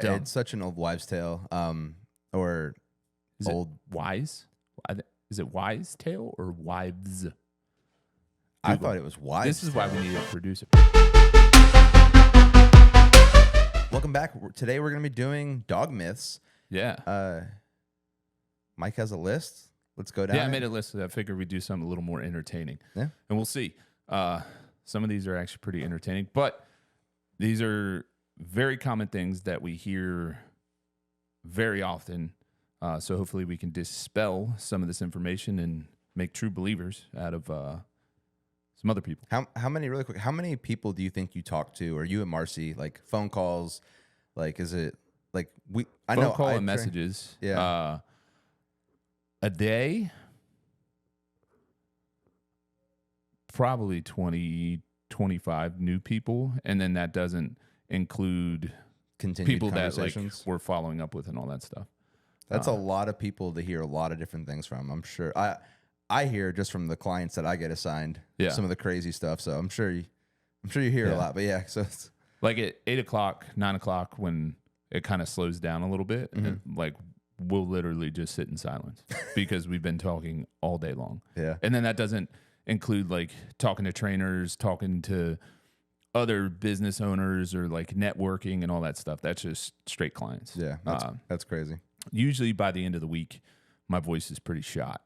Yeah, dumb. it's such an old wives' tale. Or Is old. it wise? Is it wise tale or wives? I Google. thought it was wives. This is why we need a producer. Welcome back. Today we're going to be doing dog myths. Yeah. Mike has a list. Let's go down. Yeah, I made a list. I figured we'd do something a little more entertaining. Yeah. And we'll see. Some of these are actually pretty entertaining, but these are very common things that we hear very often. So hopefully we can dispel some of this information and make true believers out of some other people. How many, really quick, how many people do you think you talk to, or you and Marcy, like phone calls? Like, is it like I Phone know call and messages. Yeah. A day, probably 20, 25 new people. And then that doesn't include Continued people that like conversations. we're following up with and all that stuff. That's a lot of people to hear a lot of different things from. I'm sure I hear just from the clients that I get assigned some of the crazy stuff. So I'm sure you hear a lot. But yeah, so it's like at 8 o'clock, 9 o'clock, when it kind of slows down a little bit, and like we'll literally just sit in silence because we've been talking all day long. Yeah. And then that doesn't include like talking to trainers, talking to other business owners, or like networking and all that stuff. That's just straight clients. Yeah, that's crazy. Usually by the end of the week, my voice is pretty shot.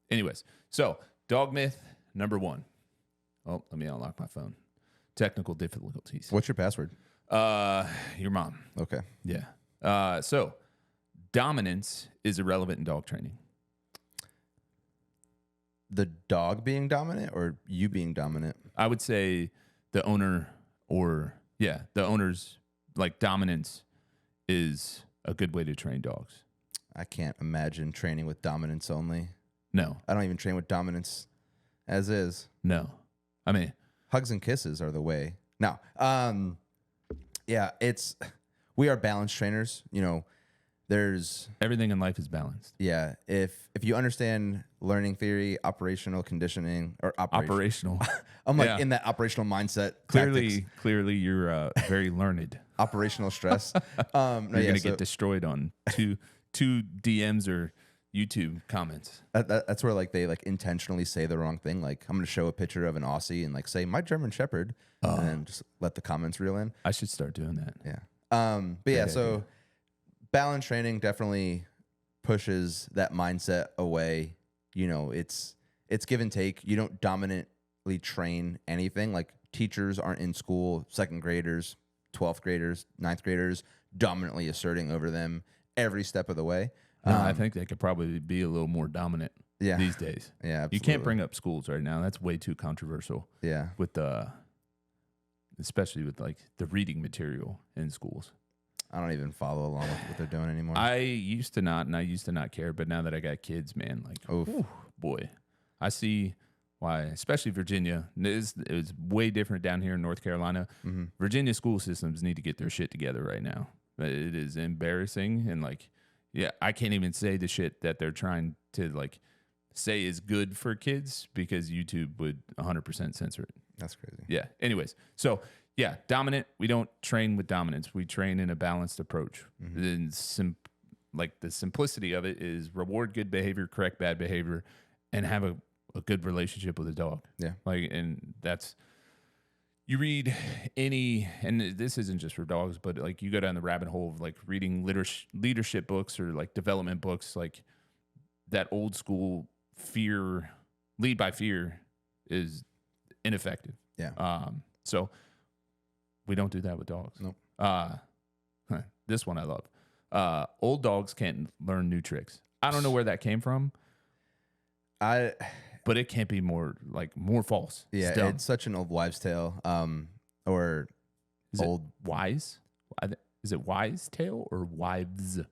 Anyways, so dog myth number 1. Oh, let me unlock my phone. Technical difficulties. What's your password? Your mom. Okay. Yeah. So dominance is irrelevant in dog training. The dog being dominant or you being dominant? I would say the owner, the owner's like dominance is a good way to train dogs. I can't imagine training with dominance only. No. I don't even train with dominance as is. No. I mean, hugs and kisses are the way. Now, yeah, we are balanced trainers. You know, there's everything in life is balanced. Yeah. If you understand learning theory, operational conditioning, or operational. I'm like in that operational mindset. Clearly you're very learned. Operational stress. You're going to get destroyed on two DMs or YouTube comments. That's where like they like intentionally say the wrong thing. Like I'm going to show a picture of an Aussie and like say my German Shepherd, and then just let the comments reel in. I should start doing that. Yeah. But yeah, so balance training definitely pushes that mindset away. You know, it's give and take. You don't dominantly train anything. Like teachers aren't in school, second graders, 12th graders, 9th graders dominantly asserting over them every step of the way. No, I think they could probably be a little more dominant these days. Yeah, absolutely. You can't bring up schools right now. That's way too controversial. Yeah. Especially with like the reading material in schools. I don't even follow along with what they're doing anymore. I used to not care. But now that I got kids, man, like, oof, boy, I see why, especially Virginia. It's way different down here in North Carolina. Virginia school systems need to get their shit together right now. It is embarrassing. And like, yeah, I can't even say the shit that they're trying to like say is good for kids because YouTube would 100% censor it. That's crazy. Yeah. Anyways, so yeah, dominant. We don't train with dominance. We train in a balanced approach. And like the simplicity of it is reward good behavior, correct bad behavior, and have a good relationship with a dog. Yeah. Like, and that's, you read and this isn't just for dogs, but like you go down the rabbit hole of like reading leadership books or like development books, like that old school lead by fear is ineffective. Yeah. So we don't do that with dogs. Nope. This one I love. Old dogs can't learn new tricks. I don't know where that came from. But it can't be more false. Yeah, it's such an old wives' tale. Or is old it wise? Is it wise tale or wives? Google.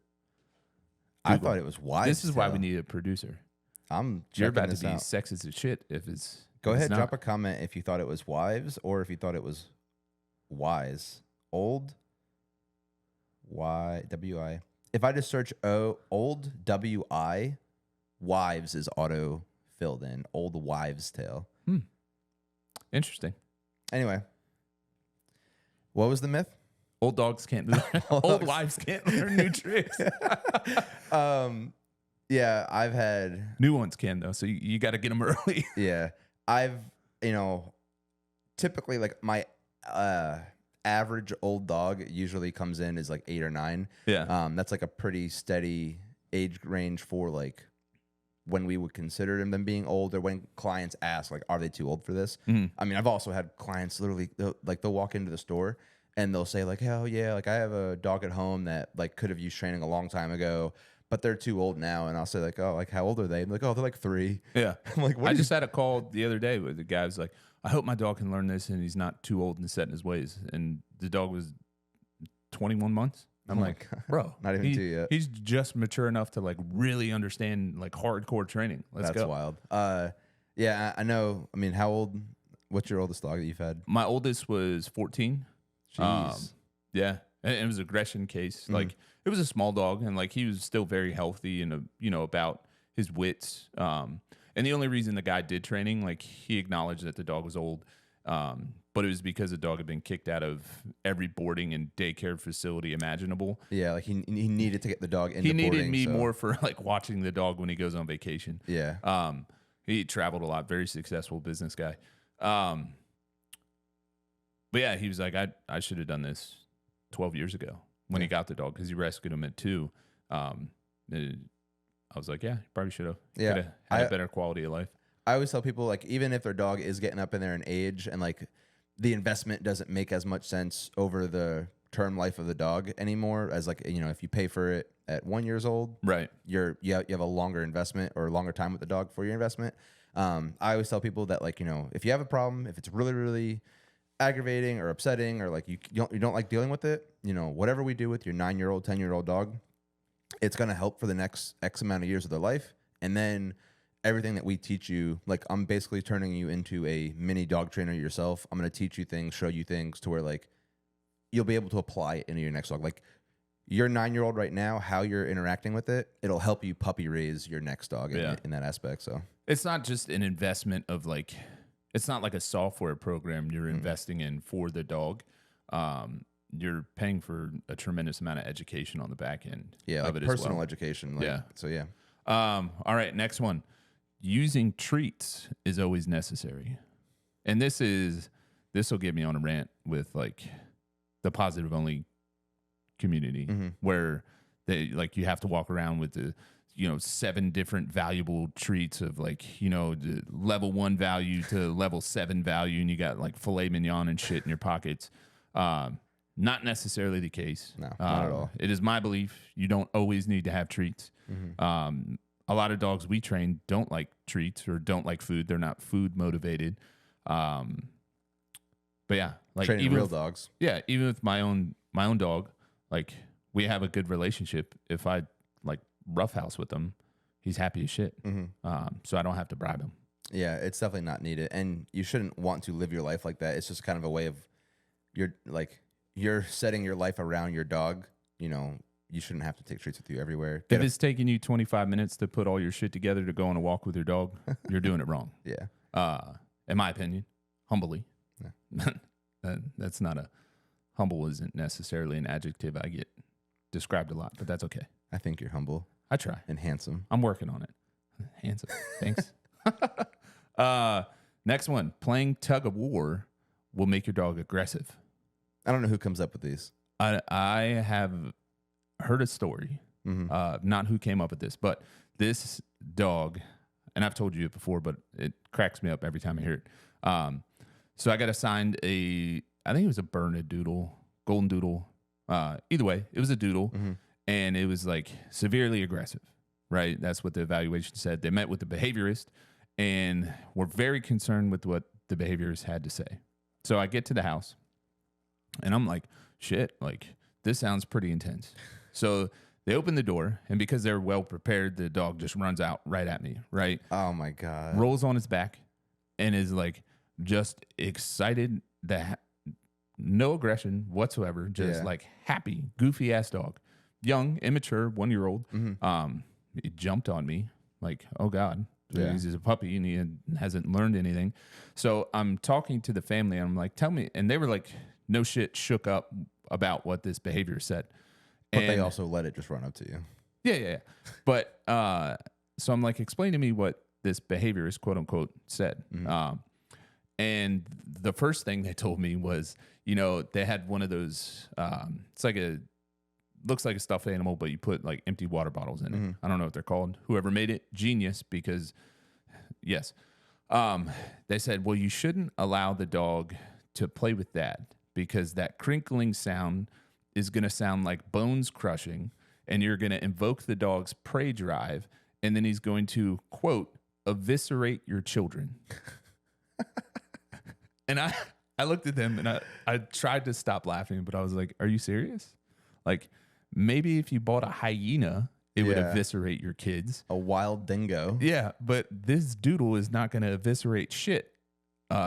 I thought it was wives. This is why we need a producer. You're about to be sexist as shit if it's. Go ahead, drop a comment if you thought it was wives or if you thought it was wise. Old Y-W-I. If I just search old W-I, wives is auto filled in. Old wives' tale. Interesting. Anyway, what was the myth? Old dogs can't learn. Old wives can't learn new tricks. Yeah, I've had New ones can though, so you got to get them early. yeah, I've typically like my average old dog usually comes in is like 8 or 9. Yeah. That's like a pretty steady age range for like when we would consider them being old, or when clients ask like, are they too old for this? I mean, I've also had clients literally they'll walk into the store and they'll say like, hell yeah, like I have a dog at home that like could have used training a long time ago, but they're too old now. And I'll say like, oh, like how old are they? I'm like, oh, they're like 3. Yeah. I'm like, what I just had a call the other day where the guy was like, I hope my dog can learn this and he's not too old and set in his ways. And the dog was 21 months. I'm like, bro, not even 2 yet. He's just mature enough to like really understand like hardcore training. Let's go. That's wild. Yeah, I know. I mean, how old? What's your oldest dog that you've had? My oldest was 14. Jeez. Yeah, and it was an aggression case. Like it was a small dog, and like he was still very healthy and about his wits. And the only reason the guy did training, like he acknowledged that the dog was old, but it was because the dog had been kicked out of every boarding and daycare facility imaginable. Yeah, like he needed to get the dog into He needed boarding, me so. more for like watching the dog when he goes on vacation. Yeah. He traveled a lot, very successful business guy. But yeah, he was like, I should have done this 12 years ago when he got the dog, because he rescued him at 2. I was like, yeah, you probably should have. Yeah. Could have had a better quality of life. I always tell people, like, even if their dog is getting up in there in age and like the investment doesn't make as much sense over the term life of the dog anymore, as like, if you pay for it at 1 year old, Right. you have a longer investment or longer time with the dog for your investment. I always tell people that, like, if you have a problem, if it's really, really aggravating or upsetting, or like you don't like dealing with it, whatever we do with your 9-year-old, 10-year-old dog, it's going to help for the next X amount of years of their life. And then everything that we teach you, like, I'm basically turning you into a mini dog trainer yourself. I'm going to teach you things, show you things to where like you'll be able to apply it into your next dog. Like your 9-year-old right now, how you're interacting with it, it'll help you puppy raise your next dog in that aspect. So it's not just an investment of like, it's not like a software program you're investing in for the dog. You're paying for a tremendous amount of education on the back end. Yeah, of like it personal as well. education. Like, Yeah. So yeah. All right, next one. Using treats is always necessary. And this will get me on a rant with like the positive only community, where they like you have to walk around with the 7 different valuable treats of like the level 1 value to level 7 value, and you got like filet mignon and shit in your pockets. Not necessarily the case. No, not at all. It is my belief you don't always need to have treats. A lot of dogs we train don't like treats or don't like food. They're not food motivated. But yeah, like Training even real dogs. Yeah, even with my own dog, like we have a good relationship. If I like roughhouse with him, he's happy as shit. So I don't have to bribe him. Yeah, it's definitely not needed, and you shouldn't want to live your life like that. It's just kind of a way of you're setting your life around your dog. You shouldn't have to take treats with you everywhere. If it's taking you 25 minutes to put all your shit together to go on a walk with your dog, you're doing it wrong. Yeah. In my opinion, humbly. Yeah. That's not humble isn't necessarily an adjective I get described a lot, but that's okay. I think you're humble. I try. And handsome. I'm working on it. Handsome. Thanks. Next one. Playing tug of war will make your dog aggressive. I don't know who comes up with these. I have heard a story, not who came up with this, but this dog, and I've told you it before, but it cracks me up every time I hear it. So I got assigned I think it was a Bernedoodle, golden doodle. Either way, it was a doodle, and it was like severely aggressive, right? That's what the evaluation said. They met with the behaviorist and were very concerned with what the behaviorist had to say. So I get to the house, and I'm like, shit, like this sounds pretty intense. So they open the door, and because they're well prepared, the dog just runs out right at me, right? Oh my God. Rolls on its back and is like just excited, that no aggression whatsoever, just like happy, goofy ass dog. Young, immature, 1-year-old. It jumped on me like, oh God. Yeah. He's a puppy and he hasn't learned anything. So I'm talking to the family and I'm like, tell me. And they were like, no shit, shook up about what this behavior said. But they also let it just run up to you. Yeah. But so I'm like, explain to me what this behavior is, quote unquote, said. And the first thing they told me was, they had one of those, looks like a stuffed animal, but you put like empty water bottles in it. I don't know what they're called. Whoever made it, genius, because yes. They said, well, you shouldn't allow the dog to play with that because that crinkling sound is going to sound like bones crushing, and you're going to invoke the dog's prey drive, and then he's going to, quote, eviscerate your children. And I looked at them and I tried to stop laughing, but I was like, are you serious? Like, maybe if you bought a hyena, it would eviscerate your kids. A wild dingo. Yeah, but this doodle is not going to eviscerate shit.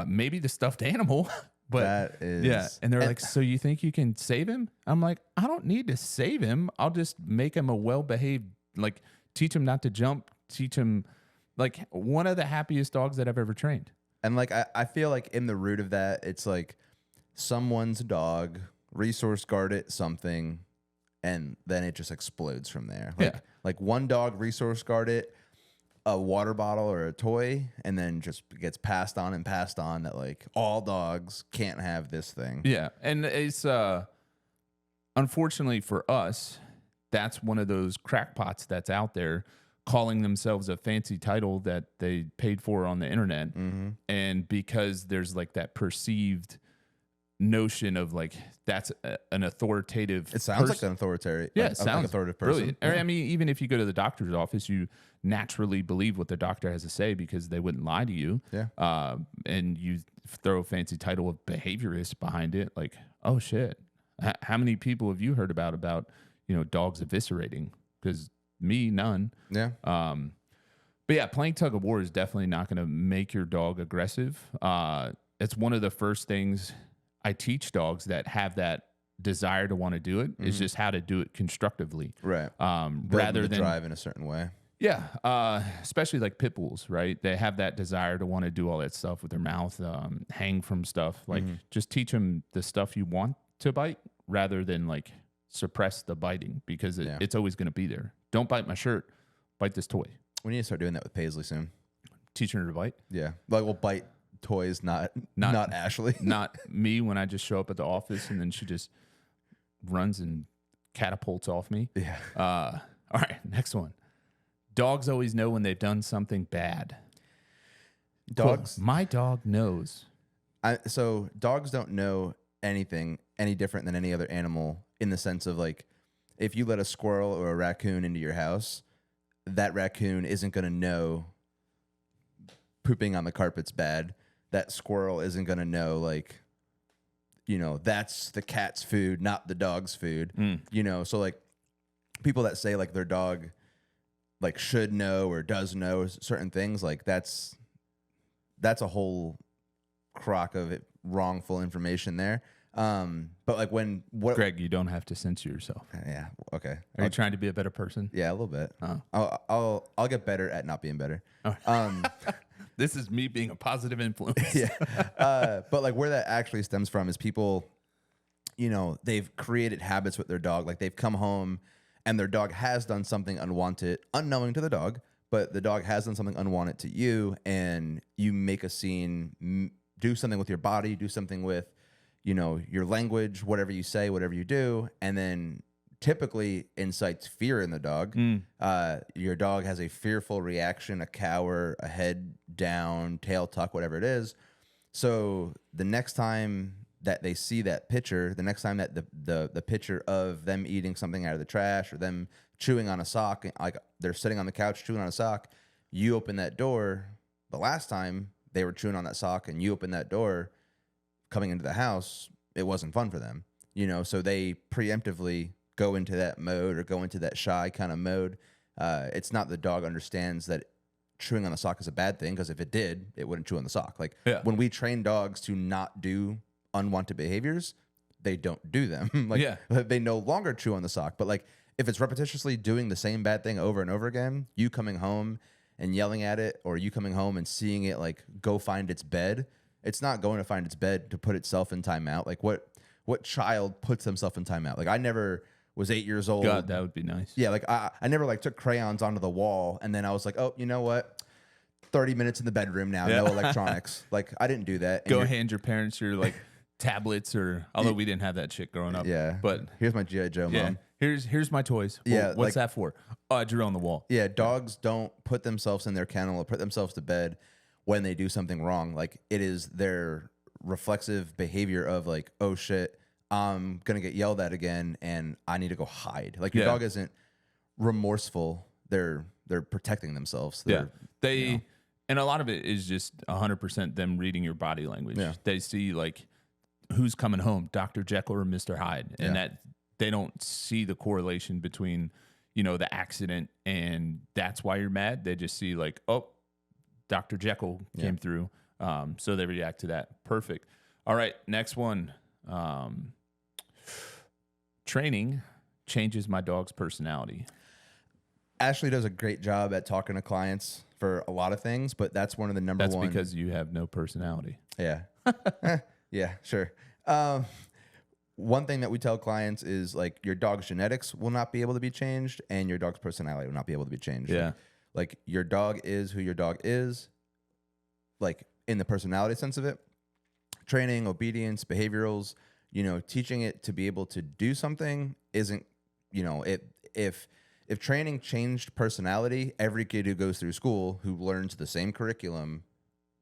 Maybe the stuffed animal, but that is... Yeah, and they're like, so you think you can save him? I'm like, I don't need to save him. I'll just make him a well-behaved, like, teach him not to jump, teach him, like, one of the happiest dogs that I've ever trained. And, like, I feel like in the root of that, it's like someone's dog, resource guard it, something, and then it just explodes from there. Like one dog resource guard it, a water bottle or a toy, and then just gets passed on that like all dogs can't have this thing. Yeah. And it's unfortunately for us, that's one of those crackpots that's out there calling themselves a fancy title that they paid for on the internet. And because there's like that perceived notion of like that's an authoritative it sounds like an authoritative it sounds like authoritative person. I mean, even if you go to the doctor's office, you naturally believe what the doctor has to say because they wouldn't lie to you. And you throw a fancy title of behaviorist behind it, like, oh shit, how many people have you heard about dogs eviscerating? Because me, none. But yeah, playing tug of war is definitely not going to make your dog aggressive. It's one of the first things I teach dogs that have that desire to want to do it is just how to do it constructively. Right. Rather than drive in a certain way. Yeah. Especially like pit bulls, right? They have that desire to want to do all that stuff with their mouth, hang from stuff. Like just teach them the stuff you want to bite rather than like suppress the biting because it's always going to be there. Don't bite my shirt. Bite this toy. We need to start doing that with Paisley soon. Teaching her to bite? Yeah. Like we'll bite toys, not Ashley. Not me when I just show up at the office and then she just runs and catapults off me. Yeah. All right, next one. Dogs always know when they've done something bad. Dogs. Cool. My dog knows. So dogs don't know anything any different than any other animal in the sense of like if you let a squirrel or a raccoon into your house, that raccoon isn't going to know pooping on the carpet's bad. That squirrel isn't going to know, like, that's the cat's food, not the dog's food. So, like, people that say, like, their dog, like, should know or does know certain things, like, that's a whole crock of wrongful information there. But, like, Greg, you don't have to censor yourself. Yeah, okay. Are you trying to be a better person? Yeah, a little bit. I'll get better at not being better. This is me being a positive influence. Yeah. But like where that actually stems from is people, they've created habits with their dog. Like they've come home and their dog has done something unwanted, unknowing to the dog, but the dog has done something unwanted to you and you make a scene, do something with your body, do something with, your language, whatever you say, whatever you do. And then typically incites fear in the dog. Your dog has a fearful reaction, a cower, a head down, tail tuck, whatever it is. So the next time that they see that picture, the next time that the picture of them eating something out of the trash or them chewing on a sock, like they're sitting on the couch chewing on a sock, you open that door. The last time they were chewing on that sock and you open that door coming into the house, it wasn't fun for them. So they preemptively go into that mode or go into that shy kind of mode. It's not the dog understands that chewing on the sock is a bad thing because if it did, it wouldn't chew on the sock. Like when we train dogs to not do unwanted behaviors, they don't do them. They no longer chew on the sock. But like if it's repetitiously doing the same bad thing over and over again, you coming home and yelling at it or you coming home and seeing it like go find its bed, it's not going to find its bed to put itself in timeout. Like what what child puts themselves in timeout? Like I never was 8 years old. God, that would be nice. Yeah, like I never like took crayons onto the wall and then I was like, oh, you know what? 30 minutes in the bedroom now, no electronics. Like I didn't do that. And Go hand your parents your like tablets or although we didn't have that shit growing up. Yeah. But here's my G.I. Joe, yeah, mom. here's my toys. Yeah, What's like- that for? Oh, I drew on the wall. Yeah, dogs don't put themselves in their kennel or put themselves to bed when they do something wrong. Like it is their reflexive behavior of like, oh shit, I'm gonna get yelled at again and I need to go hide. Like your dog isn't remorseful. They're protecting themselves. They and a lot of it is just 100% them reading your body language. Yeah. They see like who's coming home, Dr. Jekyll or Mr. Hyde, and that they don't see the correlation between, you know, the accident and that's why you're mad. They just see like, oh, Dr. Jekyll came through. So they react to that. Perfect. All right, next one. Training changes my dog's personality. Ashley does a great job at talking to clients for a lot of things, but that's one of the number one. That's because you have no personality. Yeah. Yeah, sure. One thing that we tell clients is like your dog's genetics will not be able to be changed and your dog's personality will not be able to be changed. Yeah. Like your dog is who your dog is, like in the personality sense of it. Training, obedience, behaviorals, you know, teaching it to be able to do something isn't, you know, if training changed personality, every kid who goes through school who learns the same curriculum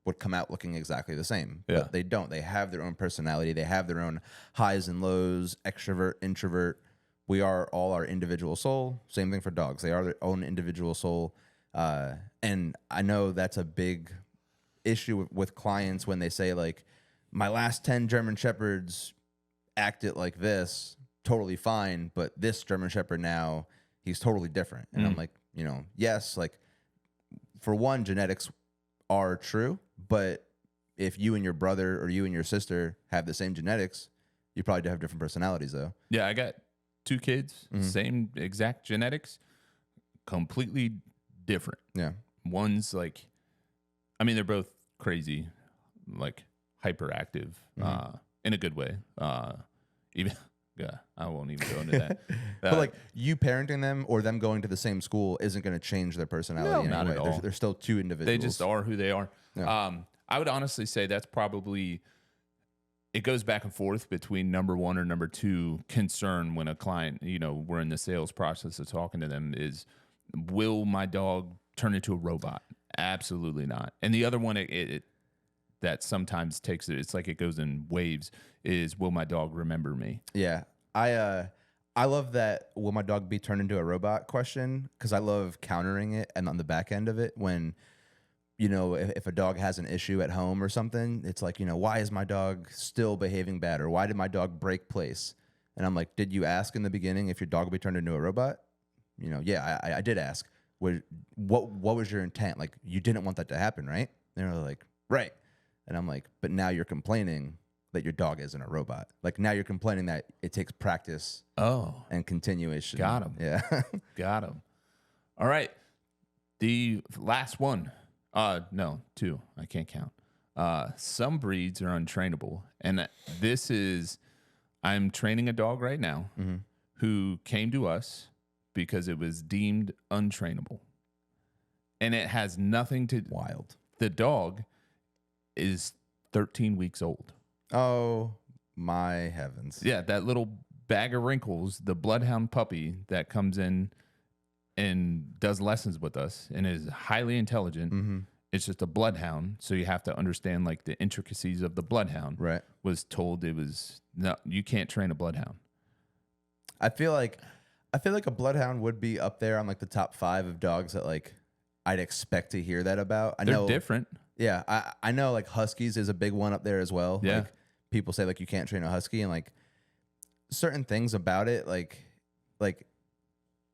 would come out looking exactly the same. Yeah. But they don't. They have their own personality. They have their own highs and lows, extrovert, introvert. We are all our individual soul. Same thing for dogs. They are their own individual soul. And I know that's a big issue with clients when they say like, my last 10 German Shepherds acted like this, totally fine, but this German Shepherd now, he's totally different. And I'm like, you know, yes, like for one, genetics are true, but if you and your brother or you and your sister have the same genetics, you probably do have different personalities though. Yeah, I got 2 kids, same exact genetics, completely different. Yeah. One's like, I mean, they're both crazy, like hyperactive, in a good way. Even, yeah, I won't even go into that. But like you parenting them or them going to the same school isn't going to change their personality. No, in not any at way. all. They're still 2 individuals. They just are who they are. Yeah. I would honestly say that's probably, it goes back and forth between number 1 or number 2 concern when a client, you know, we're in the sales process of talking to them is, will my dog turn into a robot? Absolutely not. And the other one, that sometimes takes it, it's like it goes in waves, is will my dog remember me? Yeah. I love that will my dog be turned into a robot question because I love countering it and on the back end of it when, you know, if a dog has an issue at home or something, it's like, you know, why is my dog still behaving bad or why did my dog break place? And I'm like, did you ask in the beginning if your dog will be turned into a robot? You know, yeah, I did ask. What was your intent? Like, you didn't want that to happen, right? And they're like, right. And I'm like, but now you're complaining that your dog isn't a robot. Like now you're complaining that it takes practice and continuation. Got him. Yeah. Got him. All right. The last one. No, 2. I can't count. Some breeds are untrainable. And this is, I'm training a dog right now who came to us because it was deemed untrainable. And it has nothing to... Wild. The dog is 13 weeks old. Oh, my heavens. Yeah, that little bag of wrinkles, the bloodhound puppy that comes in and does lessons with us and is highly intelligent. It's just a bloodhound, so you have to understand like the intricacies of the bloodhound. Right. Was told it was no, you can't train a bloodhound. I feel like a bloodhound would be up there on like the top 5 of dogs that like I'd expect to hear that about. I They're know different. Yeah, I know like huskies is a big one up there as well. Yeah. Like people say like you can't train a husky and like certain things about it like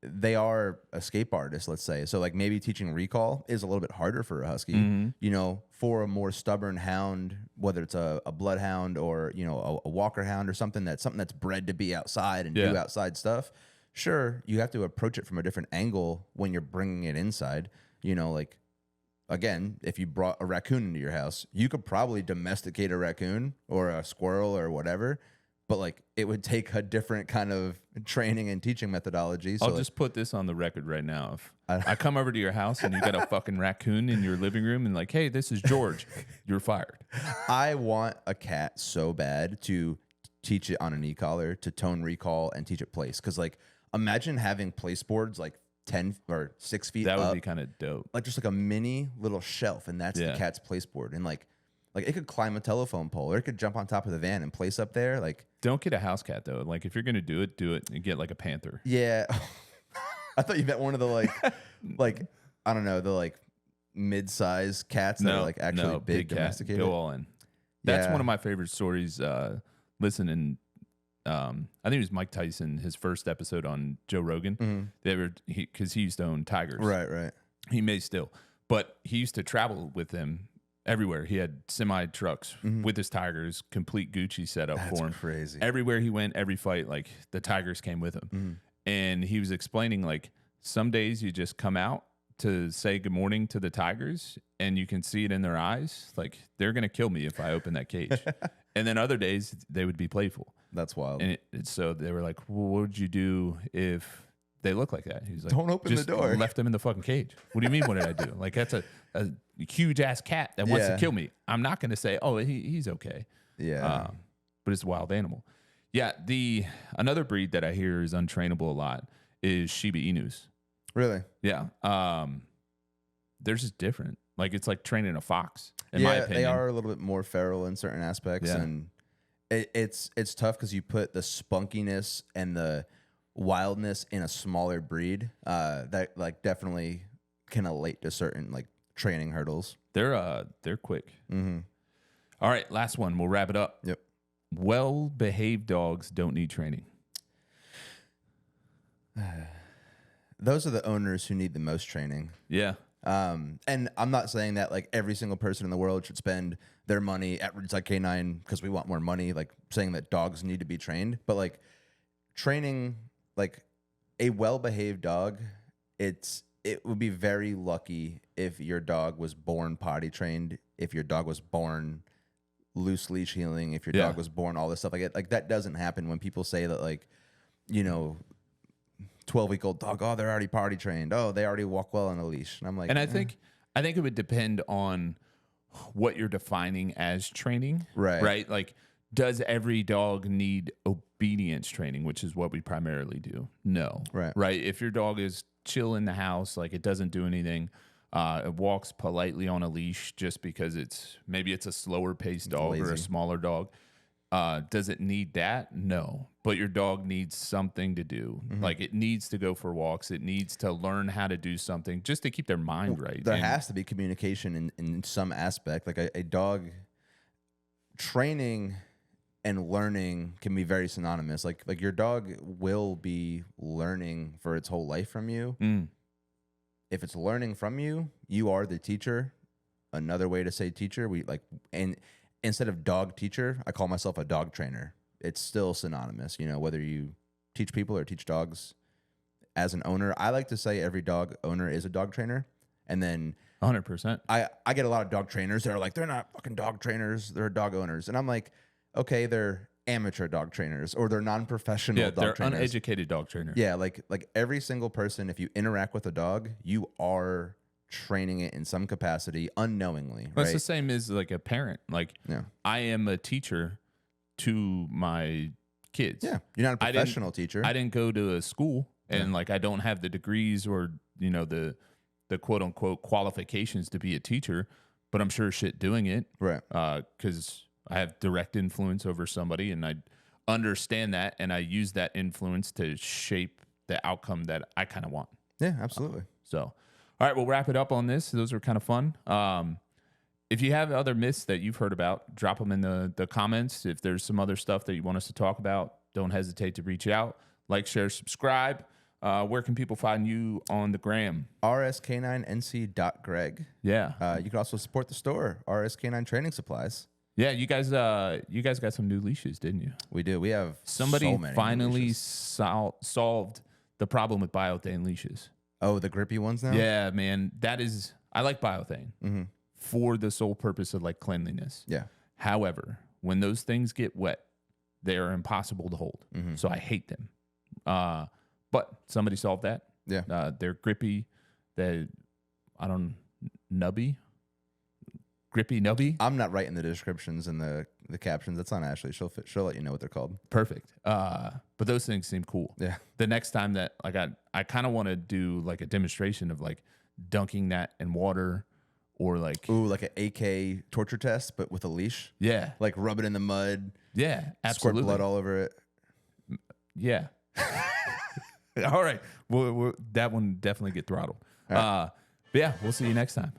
they are escape artists, let's say. So like maybe teaching recall is a little bit harder for a husky. You know, for a more stubborn hound, whether it's a bloodhound or, you know, a walker hound or something that's bred to be outside and do outside stuff. Sure, you have to approach it from a different angle when you're bringing it inside. You know, like again, if you brought a raccoon into your house, you could probably domesticate a raccoon or a squirrel or whatever, but like it would take a different kind of training and teaching methodology. So I'll like, just put this on the record right now. If I come over to your house and you got a fucking raccoon in your living room and like, hey, this is George, you're fired. I want a cat so bad to teach it on an e-collar, to tone recall and teach it place. Cause like imagine having place boards like 10 or 6 feet That would up, be kind of dope. like just like a mini little shelf, and that's the cat's place board. And like it could climb a telephone pole, or it could jump on top of the van and place up there. Like, Don't get a house cat though. Like if you're gonna do it and get like a panther. yeah. I thought you meant one of the like I don't know, the like mid-size cats that are like actually big cat. domesticated. Go all in. That's Yeah. one of my favorite stories. Listening, I think it was Mike Tyson, his first episode on Joe Rogan. They were because he used to own tigers. Right. He may still, but he used to travel with them everywhere. He had semi trucks with his tigers, complete Gucci setup for him. Crazy. Everywhere he went, every fight, like the tigers came with him. And he was explaining like some days you just come out to say good morning to the tigers and you can see it in their eyes. Like they're going to kill me if I open that cage. And then other days they would be playful. That's wild. And so they were like, well, what would you do if they look like that? He's like, Don't open the door. Left them in the fucking cage. What do you mean? What did I do? Like that's a huge ass cat that wants to kill me. I'm not going to say, oh, he's okay. Yeah. But it's a wild animal. Yeah. Another breed that I hear is untrainable a lot is Shiba Inus. Really? Yeah. They're just different. Like it's like training a fox. In my opinion, they are a little bit more feral in certain aspects, and it's tough because you put the spunkiness and the wildness in a smaller breed that like definitely can relate to certain like training hurdles. They're quick. All right, last one. We'll wrap it up. Yep. Well-behaved dogs don't need training. Those are the owners who need the most training. Yeah. And I'm not saying that like every single person in the world should spend their money at Ridgeside Canine because we want more money, like saying that dogs need to be trained, but like training like a well-behaved dog, it would be very lucky if your dog was born potty trained, if your dog was born loose leash healing, if your dog was born all this stuff like that doesn't happen when people say that like, you know, 12-week-old dog, oh, they're already potty trained. Oh, they already walk well on a leash. And I'm like, and I think it would depend on what you're defining as training. Right. Like, does every dog need obedience training, which is what we primarily do? No. Right. If your dog is chill in the house, like it doesn't do anything, it walks politely on a leash just because it's a slower paced dog or a smaller dog. Does it need that? No. But your dog needs something to do. Like it needs to go for walks. It needs to learn how to do something just to keep their mind right. There has to be communication in some aspect. Like a dog training and learning can be very synonymous. Like your dog will be learning for its whole life from you. If it's learning from you, you are the teacher. Another way to say teacher, and instead of dog teacher, I call myself a dog trainer. It's still synonymous, you know, whether you teach people or teach dogs. As an owner, I like to say every dog owner is a dog trainer. And then 100%. I get a lot of dog trainers that are like, they're not fucking dog trainers, they're dog owners. And I'm like, okay, they're amateur dog trainers or they're non-professional dog they're trainers. Uneducated dog trainer. Yeah, like every single person, if you interact with a dog, you are training it in some capacity unknowingly. Well, it's the same as like a parent. Like I am a teacher to my kids. Yeah, you're not a professional teacher. I didn't go to a school and like I don't have the degrees or you know the quote unquote qualifications to be a teacher, but I'm sure shit doing it. Right. Because I have direct influence over somebody and I understand that and I use that influence to shape the outcome that I kind of want. Yeah, absolutely. So, all right, we'll wrap it up on this. Those were kind of fun. If you have other myths that you've heard about, drop them in the comments. If there's some other stuff that you want us to talk about, don't hesitate to reach out. Like, share, subscribe. Where can people find you on the gram? rsk9nc.greg. Yeah. You can also support the store, RSK9 Training Supplies. Yeah, you guys got some new leashes, didn't you? We do. We have somebody so many finally solved the problem with biothane leashes. Oh, the grippy ones now? Yeah, man. I like biothane for the sole purpose of like cleanliness. Yeah. However, when those things get wet, they are impossible to hold. So I hate them. But somebody solved that. Yeah. They're grippy. Grippy nubby. I'm not writing the descriptions and the captions. That's on Ashley. She'll let you know what they're called. Perfect. But those things seem cool. Yeah. The next time that I kind of want to do like a demonstration of like dunking that in water or like like an AK torture test, but with a leash. Yeah. Like rub it in the mud. Yeah. Absolutely. Squirt blood all over it. Yeah. All right. Well, that one definitely get throttled. Right. But yeah, we'll see you next time.